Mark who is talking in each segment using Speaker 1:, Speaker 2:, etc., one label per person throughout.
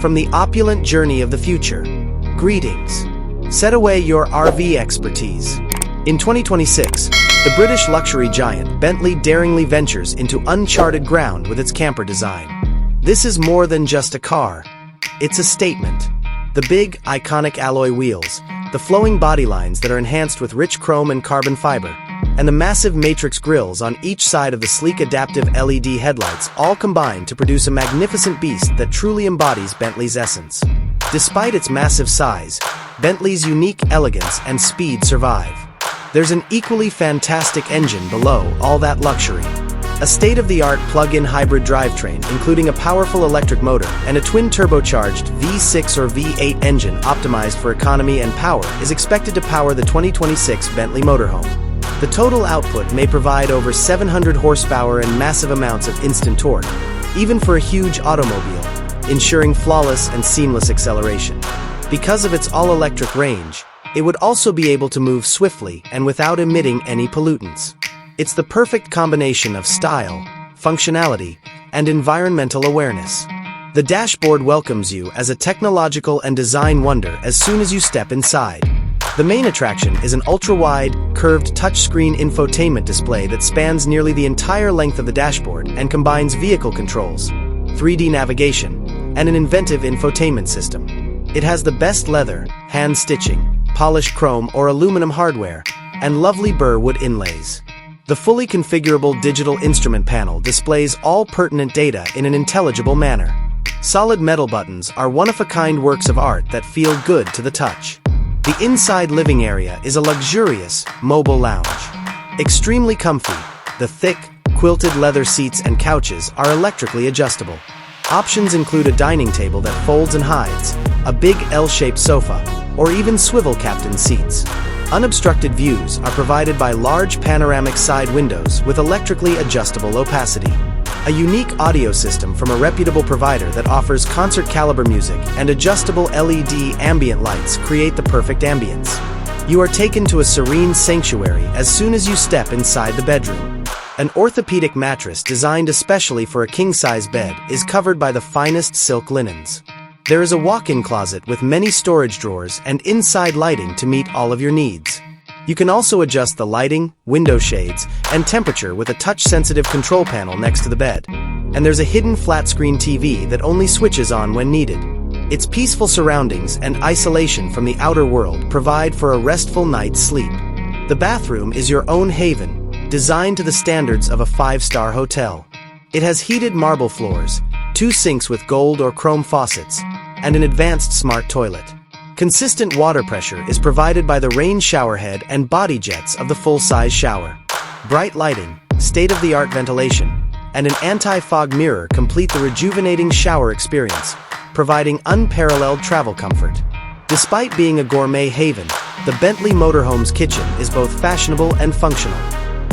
Speaker 1: from the opulent journey of the future. Greetings. Set away your RV expertise. In 2026, the British luxury giant Bentley daringly ventures into uncharted ground with its camper design. This is more than just a car. It's a statement. The big, iconic alloy wheels, the flowing body lines that are enhanced with rich chrome and carbon fiber, and the massive matrix grills on each side of the sleek adaptive LED headlights all combine to produce a magnificent beast that truly embodies Bentley's essence. Despite its massive size, Bentley's unique elegance and speed survive. There's an equally fantastic engine below all that luxury. A state-of-the-art plug-in hybrid drivetrain including a powerful electric motor and a twin-turbocharged V6 or V8 engine optimized for economy and power is expected to power the 2026 Bentley Motorhome. The total output may provide over 700 horsepower and massive amounts of instant torque, even for a huge automobile, ensuring flawless and seamless acceleration. Because of its all-electric range, it would also be able to move swiftly and without emitting any pollutants. It's the perfect combination of style, functionality, and environmental awareness. The dashboard welcomes you as a technological and design wonder as soon as you step inside. The main attraction is an ultra-wide, curved touchscreen infotainment display that spans nearly the entire length of the dashboard and combines vehicle controls, 3D navigation, and an inventive infotainment system. It has the best leather, hand stitching, polished chrome or aluminum hardware, and lovely burr wood inlays. The fully configurable digital instrument panel displays all pertinent data in an intelligible manner. Solid metal buttons are one-of-a-kind works of art that feel good to the touch. The inside living area is a luxurious, mobile lounge. Extremely comfy, the thick, quilted leather seats and couches are electrically adjustable. Options include a dining table that folds and hides, a big L-shaped sofa, or even swivel captain seats. Unobstructed views are provided by large panoramic side windows with electrically adjustable opacity. A unique audio system from a reputable provider that offers concert caliber music and adjustable LED ambient lights create the perfect ambience. You are taken to a serene sanctuary as soon as you step inside the bedroom. An orthopedic mattress designed especially for a king-size bed is covered by the finest silk linens. There is a walk-in closet with many storage drawers and inside lighting to meet all of your needs. You can also adjust the lighting, window shades, and temperature with a touch-sensitive control panel next to the bed. And there's a hidden flat-screen TV that only switches on when needed. Its peaceful surroundings and isolation from the outer world provide for a restful night's sleep. The bathroom is your own haven, designed to the standards of a 5-star hotel. It has heated marble floors, 2 sinks with gold or chrome faucets, and an advanced smart toilet. Consistent water pressure is provided by the rain shower head and body jets of the full-size shower. Bright lighting, state-of-the-art ventilation, and an anti-fog mirror complete the rejuvenating shower experience, providing unparalleled travel comfort. Despite being a gourmet haven, the Bentley Motorhome's kitchen is both fashionable and functional.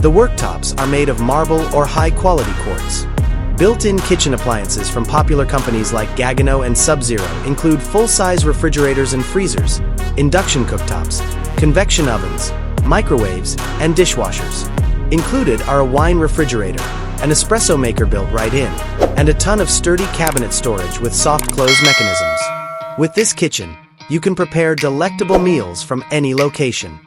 Speaker 1: The worktops are made of marble or high-quality quartz. Built-in kitchen appliances from popular companies like Gaggenau and Sub-Zero include full-size refrigerators and freezers, induction cooktops, convection ovens, microwaves, and dishwashers. Included are a wine refrigerator, an espresso maker built right in, and a ton of sturdy cabinet storage with soft close mechanisms. With this kitchen, you can prepare delectable meals from any location.